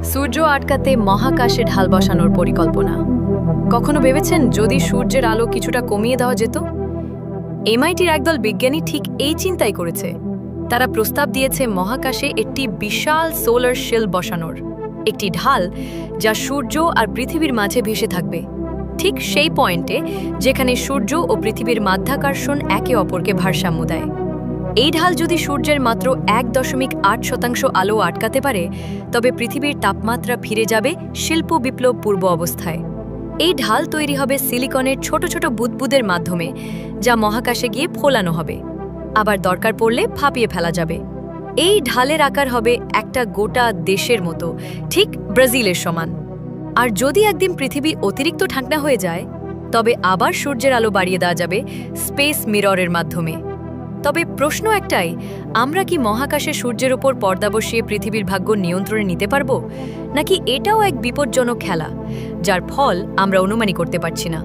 সূর্য আটকাতে মহাকাশে ঢাল বসানোর পরিকল্পনা। কখনো ভেবেছেন যদি সূর্যের আলো কিছুটা কমিয়ে দেওয়া যেত? এমআইটির একদল বিজ্ঞানী ঠিক এই চিন্তাই করেছে। তারা প্রস্তাব দিয়েছে মহাকাশে একটি বিশাল সোলার শিল্ড বসানোর, একটি ঢাল যা সূর্য আর পৃথিবীর মাঝে ভেসে থাকবে, ঠিক সেই পয়েন্টে যেখানে সূর্য ও পৃথিবীর মাধ্যাকর্ষণ একে অপরকে ভারসাম্য দেয়। এই ঢাল যদি সূর্যের মাত্র 1.8% আলো আটকাতে পারে, তবে পৃথিবীর তাপমাত্রা ফিরে যাবে শিল্প বিপ্লব পূর্ব অবস্থায়। এই ঢাল তৈরি হবে সিলিকনের ছোট ছোট বুদবুদের মাধ্যমে, যা মহাকাশে গিয়ে ফোলানো হবে, আবার দরকার পড়লে ভাপিয়ে ফেলা যাবে। এই ঢালের আকার হবে একটা গোটা দেশের মতো, ঠিক ব্রাজিলের সমান। আর যদি একদিন পৃথিবী অতিরিক্ত ঠান্ডা হয়ে যায়, তবে আবার সূর্যের আলো বাড়িয়ে দেওয়া যাবে স্পেস মিররের মাধ্যমে। তবে প্রশ্ন একটাই, আমরা কি মহাকাশে সূর্যের ওপর পর্দা বসিয়ে পৃথিবীর ভাগ্য নিয়ন্ত্রণে নিতে পারবো, নাকি এটাও এক বিপজ্জনক খেলা যার ফল আমরা অনুমানই করতে পারছি না?